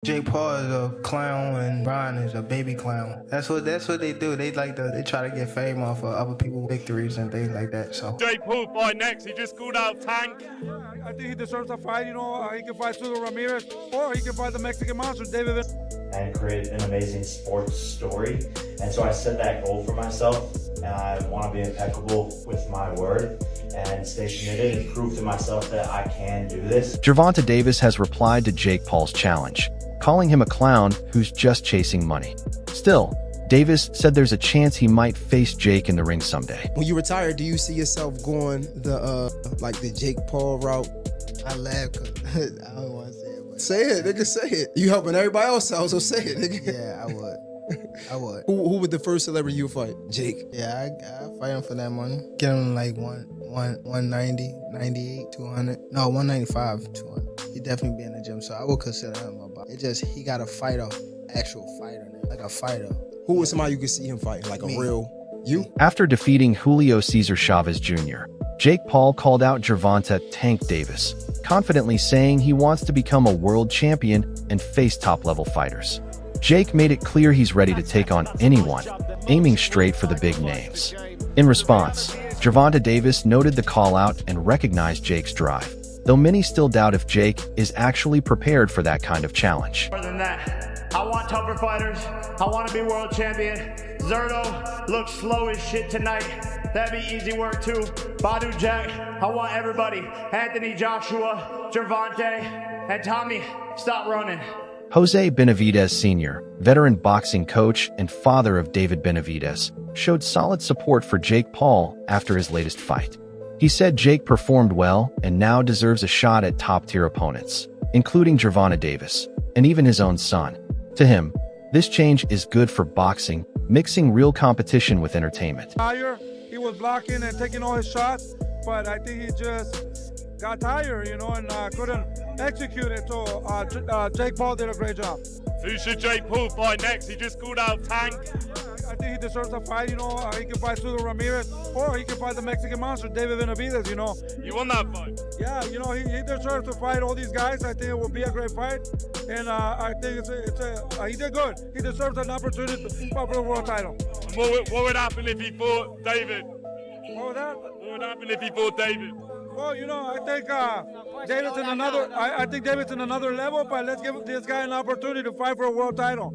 Jake Paul is a clown and Brian is a baby clown. That's what they do. They try to get fame off of other people's victories and things like that. So Jake Paul fight next. He just called out Tank. I think he deserves a fight. You know, he can fight Sudo Ramirez, or he can fight the Mexican monster, David. And create an amazing sports story. And so I set that goal for myself, and I want to be impeccable with my word and stay committed and prove to myself that I can do this. Gervonta Davis has replied to Jake Paul's challenge, calling him a clown who's just chasing money. Still, Davis said there's a chance he might face Jake in the ring someday. When you retire, do you see yourself going the Jake Paul route? I laugh because I don't want to say it. But Say it, nigga, say it. You helping everybody else out, so say it, nigga. yeah, I would. I would. Who would the first celebrity you fight? Jake. Yeah, I fight him for that money. Get him like 190, 98, 200. No, 195, 200. He definitely be in the gym, so I would consider him a boxer. It just, he got to fight a actual fighter now, like a fighter. Who was somebody you could see him fighting, like Me. a real you? After defeating Julio Cesar Chavez Jr., Jake Paul called out Gervonta "Tank" Davis, confidently saying he wants to become a world champion and face top-level fighters. Jake made it clear he's ready to take on anyone, aiming straight for the big names. In response, Gervonta Davis noted the call-out and recognized Jake's drive, though many still doubt if Jake is actually prepared for that kind of challenge. More than that, I want tougher fighters. I want to be world champion. Zerto looks slow as shit tonight. That'd be easy work too. Badu Jack, I want everybody. Anthony Joshua, Gervonta, and Tommy, stop running. Jose Benavidez Sr., veteran boxing coach and father of David Benavidez, showed solid support for Jake Paul after his latest fight. He said Jake performed well and now deserves a shot at top-tier opponents, including Gervonta Davis, and even his own son. To him, this change is good for boxing, mixing real competition with entertainment. He was blocking and taking all his shots, but I think he just got tired, you know, and couldn't execute it. So Jake Paul did a great job. Who should Jake Paul fight next? He just called out Tank. I think he deserves a fight, you know. He can fight Sudo Ramirez, or he can fight the Mexican monster, David Benavidez, you know. You won that fight? Yeah, you know, he deserves to fight all these guys. I think it will be a great fight, and I think he did good. He deserves an opportunity to fight for the world title. And what would happen if he fought David? What was that? What would happen if he fought David? Well, you know, I think David's in another. I think David's in another level, but let's give this guy an opportunity to fight for a world title.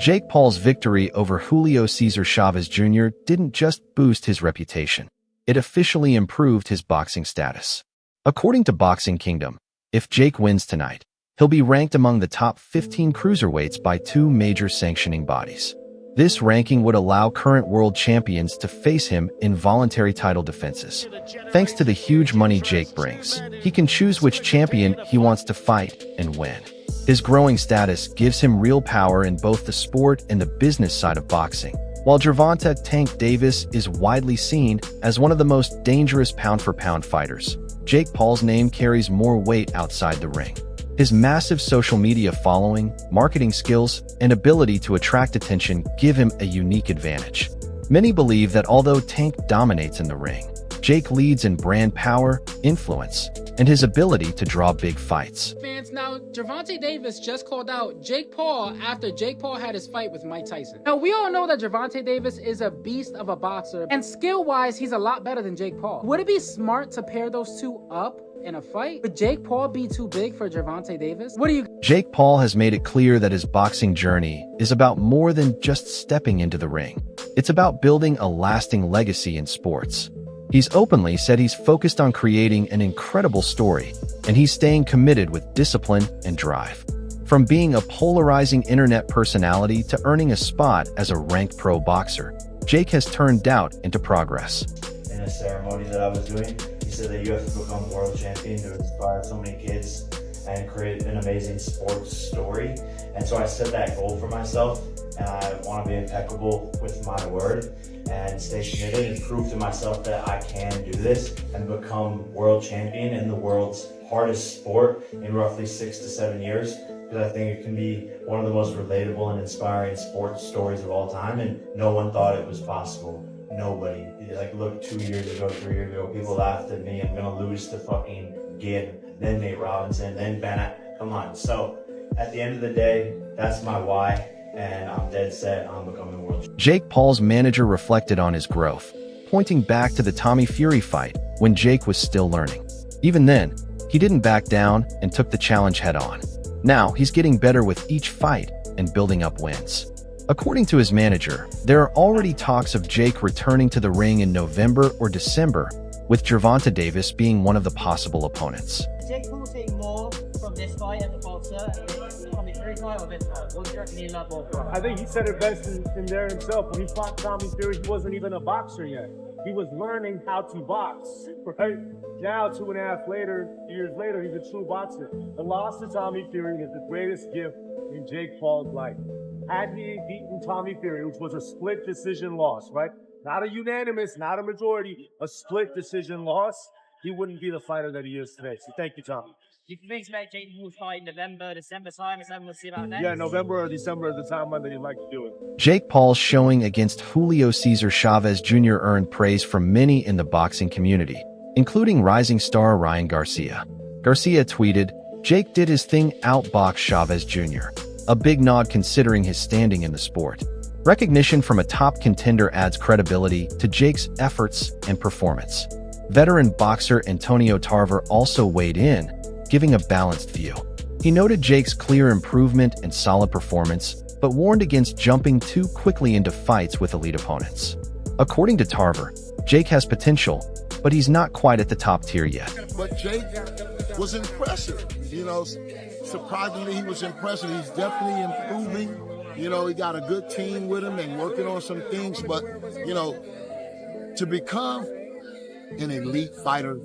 Jake Paul's victory over Julio Cesar Chavez Jr. didn't just boost his reputation. It officially improved his boxing status. According to Boxing Kingdom, if Jake wins tonight, he'll be ranked among the top 15 cruiserweights by two major sanctioning bodies. This ranking would allow current world champions to face him in voluntary title defenses. Thanks to the huge money Jake brings, he can choose which champion he wants to fight and when. His growing status gives him real power in both the sport and the business side of boxing, while Gervonta "Tank" Davis is widely seen as one of the most dangerous pound-for-pound fighters. Jake Paul's name carries more weight outside the ring. His massive social media following, marketing skills, and ability to attract attention give him a unique advantage. Many believe that although Tank dominates in the ring, Jake leads in brand power, influence, and his ability to draw big fights. Fans, now Gervonta Davis just called out Jake Paul after Jake Paul had his fight with Mike Tyson. Now we all know that Gervonta Davis is a beast of a boxer, and skill-wise he's a lot better than Jake Paul. Would it be smart to pair those two up in a fight? Would Jake Paul be too big for Gervonta Davis? What do you... Jake Paul has made it clear that his boxing journey is about more than just stepping into the ring. It's about building a lasting legacy in sports. He's openly said he's focused on creating an incredible story, and he's staying committed with discipline and drive. From being a polarizing internet personality to earning a spot as a ranked pro boxer, Jake has turned doubt into progress. In a ceremony that I was doing, he said that you have to become world champion to inspire so many kids and create an amazing sports story. And so I set that goal for myself, and I want to be impeccable with my word and stay committed and prove to myself that I can do this and become world champion in the world's hardest sport in roughly 6 to 7 years. Because I think it can be one of the most relatable and inspiring sports stories of all time, and no one thought it was possible. Nobody. Like, look, 2 years ago, 3 years ago, people laughed at me. I'm gonna lose to fucking Gib, then Nate Robinson, then Bennett. Come on. So At the end of the day, that's my why, and I'm dead set on becoming world champion. Jake Paul's manager reflected on his growth, pointing back to the Tommy Fury fight when Jake was still learning. Even then, he didn't back down and took the challenge head-on. Now, he's getting better with each fight and building up wins. According to his manager, there are already talks of Jake returning to the ring in November or December, with Gervonta Davis being one of the possible opponents. Jake Paul taking more from this fight as a boxer, Tommy Fury fight or this fight? What do you reckon he'll have more from? I think he said it best in there himself. When he fought Tommy Fury, he wasn't even a boxer yet. He was learning how to box, right? Now, 2.5 years later, he's a true boxer. The loss to Tommy Fury is the greatest gift in Jake Paul's life. Had he beaten Tommy Fury, which was a split decision loss, right? Not a unanimous, not a majority, a split decision loss, he wouldn't be the fighter that he is today. So thank you, Tommy. You can expect Jake Paul's fight in November, December time, is that we'll see about next? Yeah, November or December is the time that he'd like to do it. Jake Paul's showing against Julio Cesar Chavez Jr. earned praise from many in the boxing community, including rising star Ryan Garcia. Garcia tweeted, "Jake did his thing, outboxed Chavez Jr. A big nod considering his standing in the sport. Recognition from a top contender adds credibility to Jake's efforts and performance." Veteran boxer Antonio Tarver also weighed in, giving a balanced view. He noted Jake's clear improvement and solid performance, but warned against jumping too quickly into fights with elite opponents. According to Tarver, Jake has potential, but he's not quite at the top tier yet. But Jake was impressive. Surprisingly, he was impressive. He's definitely improving. He got a good team with him and working on some things. But, to become an elite fighter,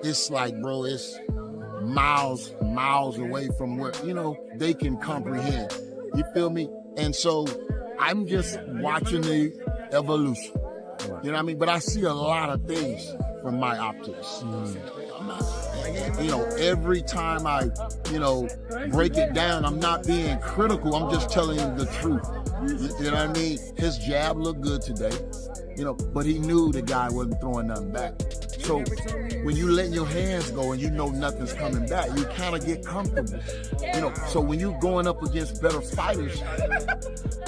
it's like, bro, it's miles away from where, they can comprehend. You feel me? And so I'm just watching the evolution. You know what I mean? But I see a lot of things from my optics. I'm not, every time I, break it down, I'm not being critical. I'm just telling you the truth. You know what I mean? His jab looked good today, but he knew the guy wasn't throwing nothing back. So when you let your hands go and nothing's coming back, you kind of get comfortable. So when you're going up against better fighters,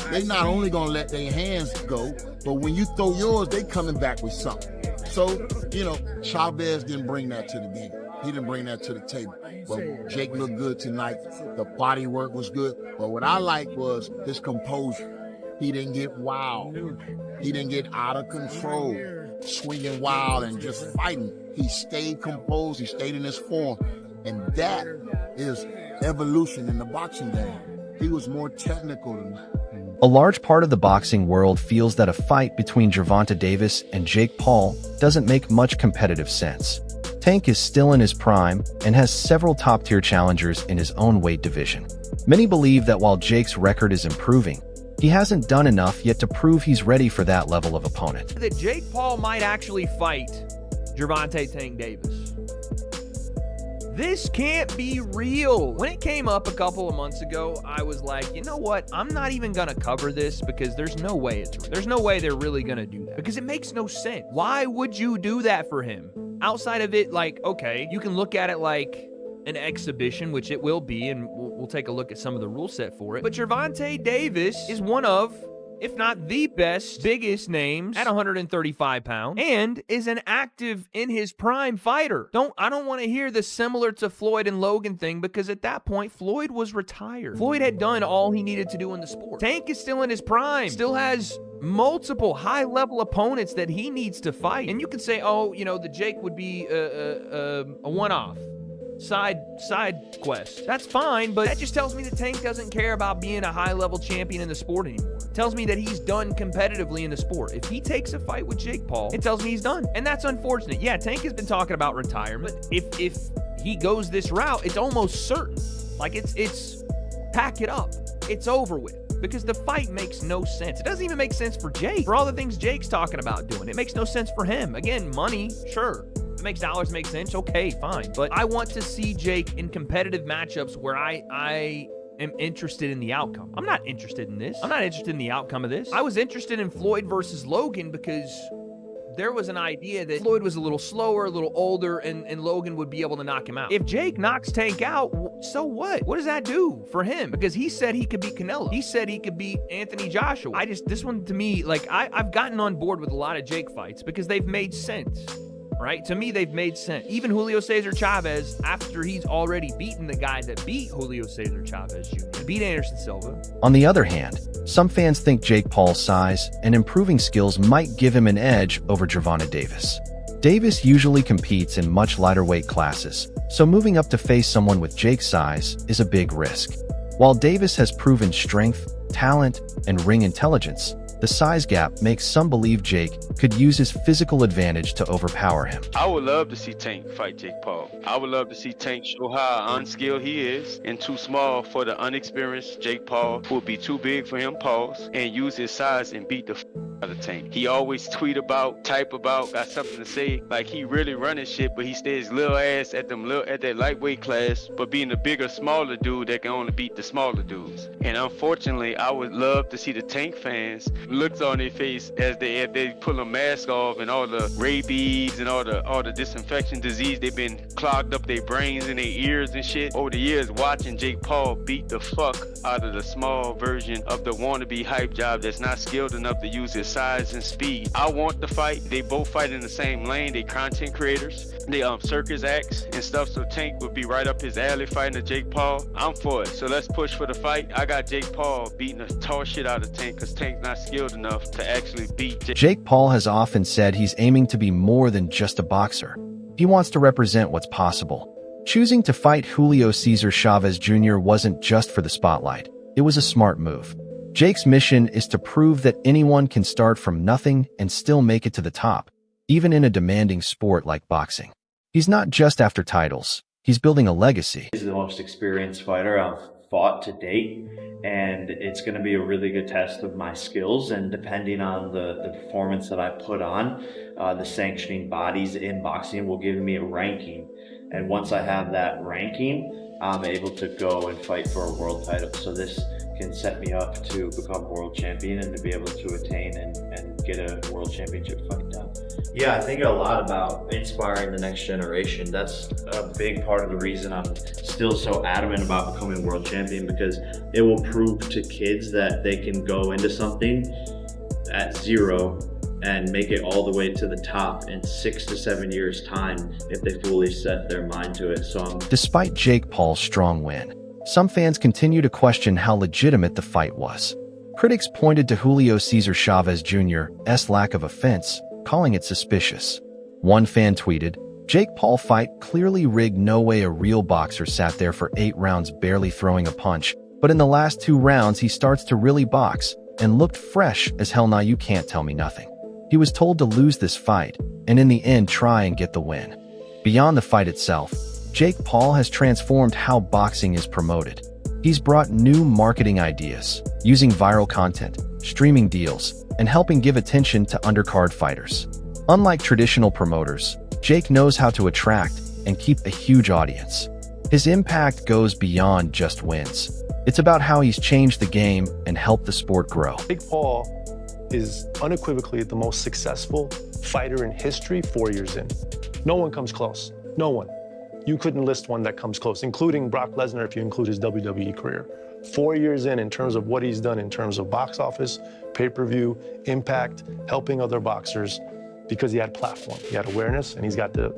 they not only gonna let their hands go, but when you throw yours, they coming back with something. So, Chavez didn't bring that to the game. He didn't bring that to the table. But Jake looked good tonight. The body work was good. But what I liked was his composure. He didn't get wild. He didn't get out of control, swinging wild and just fighting. He stayed composed. He stayed in his form. And that is evolution in the boxing game. He was more technical than that. A large part of the boxing world feels that a fight between Gervonta Davis and Jake Paul doesn't make much competitive sense. Tank is still in his prime and has several top-tier challengers in his own weight division. Many believe that while Jake's record is improving, he hasn't done enough yet to prove he's ready for that level of opponent. That Jake Paul might actually fight Gervonta Tank Davis. This can't be real. When it came up a couple of months ago, I was like, you know what? I'm not even gonna cover this because there's no way there's no way they're really gonna do that because it makes no sense. Why would you do that for him? Outside of it, like, okay, you can look at it like an exhibition, which it will be, and we'll take a look at some of the rule set for it. But Gervonta Davis is one of, if not the best, biggest names at 135 pounds, and is an active in his prime fighter. I don't want to hear the similar to Floyd and Logan thing, because at that point, Floyd was retired. Floyd had done all he needed to do in the sport. Tank is still in his prime, still has multiple high-level opponents that he needs to fight. And you can say, oh, the Jake would be a one-off. Side quest. That's fine, but that just tells me that Tank doesn't care about being a high-level champion in the sport anymore. It tells me that he's done competitively in the sport. If he takes a fight with Jake Paul, it tells me he's done. And that's unfortunate. Yeah, Tank has been talking about retirement. If he goes this route, it's almost certain. Like, it's pack it up. It's over with. Because the fight makes no sense. It doesn't even make sense for Jake. For all the things Jake's talking about doing, it makes no sense for him. Again, money, sure. It makes dollars make sense, okay, fine. But I want to see Jake in competitive matchups where I am interested in the outcome. I'm not interested in this. I'm not interested in the outcome of this. I was interested in Floyd versus Logan because there was an idea that Floyd was a little slower, a little older, and Logan would be able to knock him out. If Jake knocks Tank out, so what? What does that do for him? Because he said he could beat Canelo. He said he could beat Anthony Joshua. This one to me, like, I've gotten on board with a lot of Jake fights because they've made sense. Right? To me, they've made sense. Even Julio Cesar Chavez, after he's already beaten the guy that beat Julio Cesar Chavez Jr., beat Anderson Silva. On the other hand, some fans think Jake Paul's size and improving skills might give him an edge over Gervonta Davis. Davis usually competes in much lighter weight classes, so moving up to face someone with Jake's size is a big risk. While Davis has proven strength, talent, and ring intelligence, the size gap makes some believe Jake could use his physical advantage to overpower him. I would love to see Tank fight Jake Paul. I would love to see Tank show how unskilled he is and too small for the unexperienced Jake Paul, who would be too big for him, pause, and use his size and beat the out of Tank. He always tweet about, type about, got something to say, like he really running shit, but he stays little ass at that lightweight class, but being a bigger, smaller dude that can only beat the smaller dudes. And unfortunately, I would love to see the Tank fans looks on their face as they pull a mask off and all the rabies and all the disinfection disease, they've been clogged up their brains and their ears and shit over the years watching Jake Paul beat the fuck out of the small version of the wannabe hype job that's not skilled enough to use his size and speed. I want the fight. They both fight in the same lane. They content creators. They circus acts and stuff, so Tank would be right up his alley fighting a Jake Paul. I'm for it. So let's push for the fight. I got Jake Paul beating the tall shit out of Tank because Tank's not skilled enough to actually beat Jake Paul has often said he's aiming to be more than just a boxer. He wants to represent what's possible. Choosing to fight Julio Cesar Chavez Jr. wasn't just for the spotlight. It was a smart move. Jake's mission is to prove that anyone can start from nothing and still make it to the top, even in a demanding sport like boxing. He's not just after titles. He's building a legacy. He's the most experienced fighter I've fought to date, and it's going to be a really good test of my skills. And depending on the performance that I put on, the sanctioning bodies in boxing will give me a ranking. And once I have that ranking, I'm able to go and fight for a world title. So this can set me up to become world champion and to be able to attain and get a world championship fight done. Yeah, I think a lot about inspiring the next generation. That's a big part of the reason I'm still so adamant about becoming world champion, because it will prove to kids that they can go into something at zero and make it all the way to the top in 6 to 7 years time if they fully set their mind to it. Despite Jake Paul's strong win, some fans continue to question how legitimate the fight was. Critics pointed to Julio Cesar Chavez Jr.'s lack of offense, calling it suspicious. One fan tweeted, "Jake Paul fight clearly rigged, no way a real boxer sat there for 8 rounds barely throwing a punch, but in the last 2 rounds he starts to really box and looked fresh as hell. Now you can't tell me nothing." He was told to lose this fight, and in the end try and get the win. Beyond the fight itself, Jake Paul has transformed how boxing is promoted. He's brought new marketing ideas, using viral content, streaming deals, and helping give attention to undercard fighters. Unlike traditional promoters, Jake knows how to attract and keep a huge audience. His impact goes beyond just wins. It's about how he's changed the game and helped the sport grow. Jake Paul is unequivocally the most successful fighter in history 4 years in. No one comes close. No one. You couldn't list one that comes close, including Brock Lesnar if you include his WWE career. 4 years in terms of what he's done in terms of box office, pay-per-view, impact, helping other boxers, because he had platform, he had awareness, and he's got the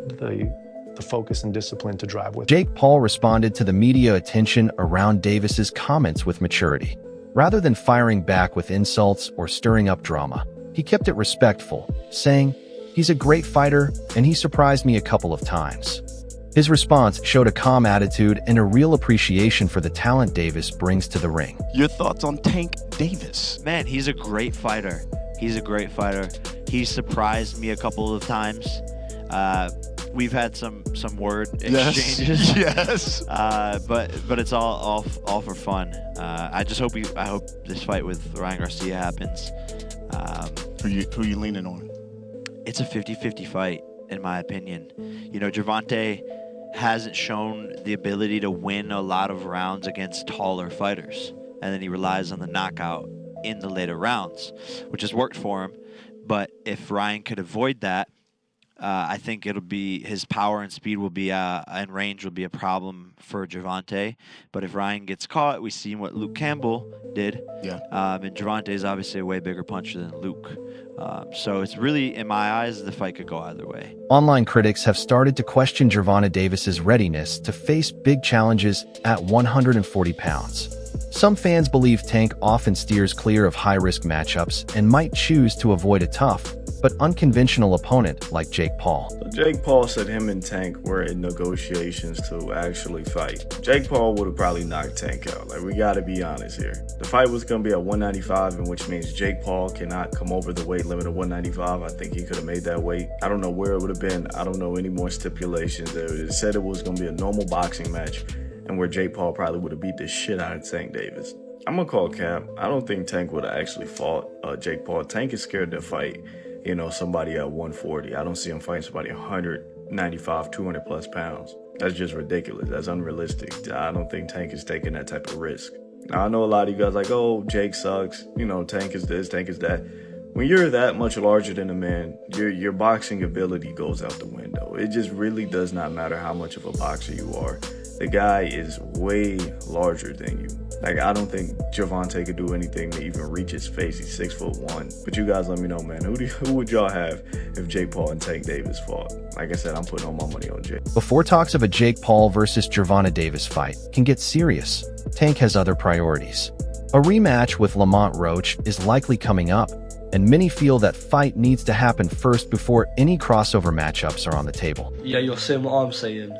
focus and discipline to drive with. Jake Paul responded to the media attention around Davis's comments with maturity. Rather than firing back with insults or stirring up drama, he kept it respectful, saying, "He's a great fighter, and he surprised me a couple of times." His response showed a calm attitude and a real appreciation for the talent Davis brings to the ring. Your thoughts on Tank Davis? Man, he's a great fighter. He's a great fighter. He surprised me a couple of times. We've had some word exchanges. Yes. But it's all for fun. I hope this fight with Ryan Garcia happens. Who you leaning on? It's a 50-50 fight, in my opinion. You know, Gervonta hasn't shown the ability to win a lot of rounds against taller fighters, and then he relies on the knockout in the later rounds, which has worked for him. But if Ryan could avoid that, I think it'll be his power and speed will be and range will be a problem for Gervonta. But if Ryan gets caught, we see what Luke Campbell did. Yeah. And Gervonta is obviously a way bigger puncher than Luke. So it's really, in my eyes, the fight could go either way. Online critics have started to question Gervonta Davis's readiness to face big challenges at 140 pounds. Some fans believe Tank often steers clear of high-risk matchups and might choose to avoid a tough but unconventional opponent like Jake Paul. So Jake Paul said him and Tank were in negotiations to actually fight. Jake Paul would have probably knocked Tank out. Like, we gotta be honest here. The fight was gonna be at 195, and which means Jake Paul cannot come over the weight limit of 195. I think he could have made that weight. I don't know where it would have been. I don't know any more stipulations. It said it was gonna be a normal boxing match, and where Jake Paul probably would have beat the shit out of Tank Davis. I'm gonna call cap. I don't think Tank would have actually fought Jake Paul. Tank is scared to fight, you know, somebody at 140. I don't see him fighting somebody 195, 200 plus pounds. That's just ridiculous. That's unrealistic. I don't think Tank is taking that type of risk. Now, I know a lot of you guys like, oh, Jake sucks. You know, Tank is this, Tank is that. When you're that much larger than a man, your boxing ability goes out the window. It just really does not matter how much of a boxer you are. The guy is way larger than you. Like, I don't think Gervonta could do anything to even reach his face. He's 6'1". But you guys let me know, man. Who would y'all have if Jake Paul and Tank Davis fought? Like I said, I'm putting all my money on Jake. Before talks of a Jake Paul versus Gervonta Davis fight can get serious, Tank has other priorities. A rematch with Lamont Roach is likely coming up, and many feel that fight needs to happen first before any crossover matchups are on the table. Yeah, you're seeing what I'm seeing.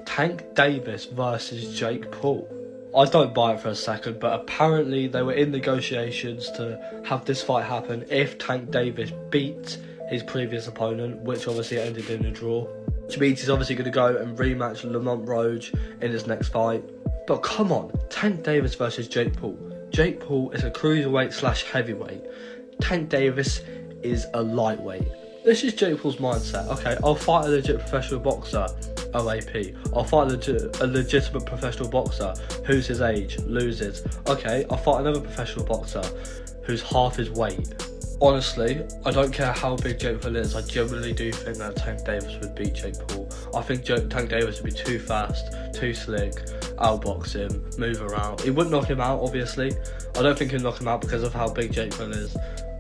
Tank Davis versus Jake Paul. I don't buy it for a second, but apparently they were in negotiations to have this fight happen if Tank Davis beats his previous opponent, which obviously ended in a draw. Which means he's obviously going to go and rematch Lamont Roach in his next fight. But come on, Tank Davis versus Jake Paul. Jake Paul is a cruiserweight / heavyweight. Tank Davis is a lightweight. This is Jake Paul's mindset. Okay, I'll fight a legit professional boxer, OAP. I'll fight a legitimate professional boxer who's his age, loses. Okay, I'll fight another professional boxer who's half his weight. Honestly, I don't care how big Jake Paul is, I genuinely do think that Tank Davis would beat Jake Paul. I think Tank Davis would be too fast, too slick, outbox him, move around. He wouldn't knock him out, obviously. I don't think he'd knock him out because of how big Jake Paul is,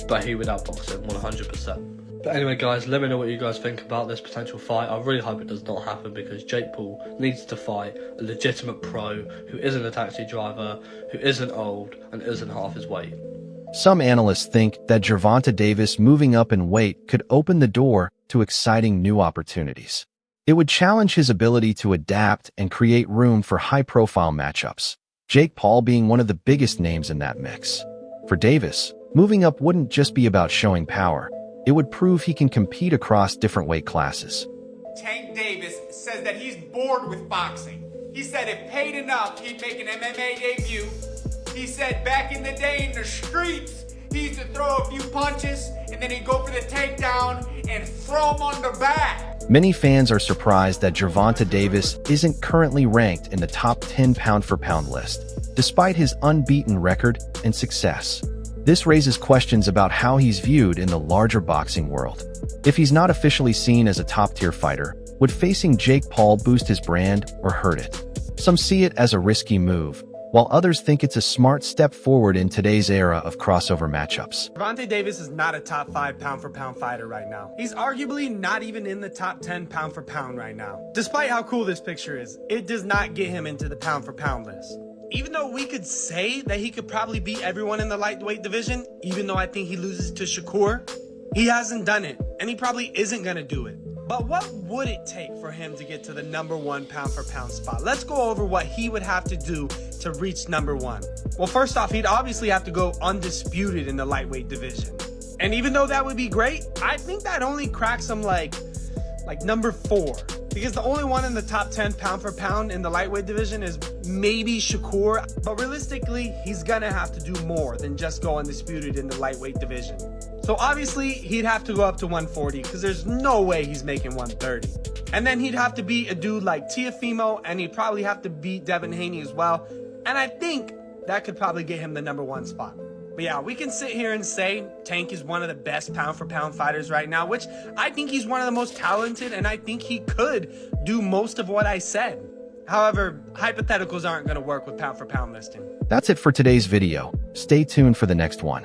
but he would outbox him 100%. But anyway, guys, let me know what you guys think about this potential fight. I really hope it does not happen because Jake Paul needs to fight a legitimate pro who isn't a taxi driver, who isn't old, and isn't half his weight. Some analysts think that Gervonta Davis moving up in weight could open the door to exciting new opportunities. It would challenge his ability to adapt and create room for high-profile matchups, Jake Paul being one of the biggest names in that mix. For Davis, moving up wouldn't just be about showing power. It would prove he can compete across different weight classes. Tank Davis says that he's bored with boxing. He said if paid enough, he'd make an MMA debut. He said back in the day in the streets, he used to throw a few punches and then he'd go for the takedown and throw him on the back. Many fans are surprised that Gervonta Davis isn't currently ranked in the top 10 pound-for-pound list, despite his unbeaten record and success. This raises questions about how he's viewed in the larger boxing world. If he's not officially seen as a top-tier fighter, would facing Jake Paul boost his brand or hurt it? Some see it as a risky move, while others think it's a smart step forward in today's era of crossover matchups. Gervonta Davis is not a top 5 pound-for-pound fighter right now. He's arguably not even in the top 10 pound-for-pound right now. Despite how cool this picture is, it does not get him into the pound-for-pound list. Even though we could say that he could probably beat everyone in the lightweight division, even though I think he loses to Shakur, he hasn't done it, and he probably isn't going to do it. But what would it take for him to get to the #1 pound-for-pound spot? Let's go over what he would have to do to reach #1. Well, first off, he'd obviously have to go undisputed in the lightweight division. And even though that would be great, I think that only cracks him like #4. Because the only one in the top 10 pound-for-pound in the lightweight division is maybe Shakur. But realistically, he's gonna have to do more than just go undisputed in the lightweight division. So obviously, he'd have to go up to 140 because there's no way he's making 130. And then he'd have to beat a dude like Teofimo, and he'd probably have to beat Devin Haney as well. And I think that could probably get him the #1 spot. But yeah, we can sit here and say Tank is one of the best pound for pound fighters right now, which I think he's one of the most talented, and I think he could do most of what I said. However, hypotheticals aren't going to work with pound for pound listing. That's it for today's video. Stay tuned for the next one.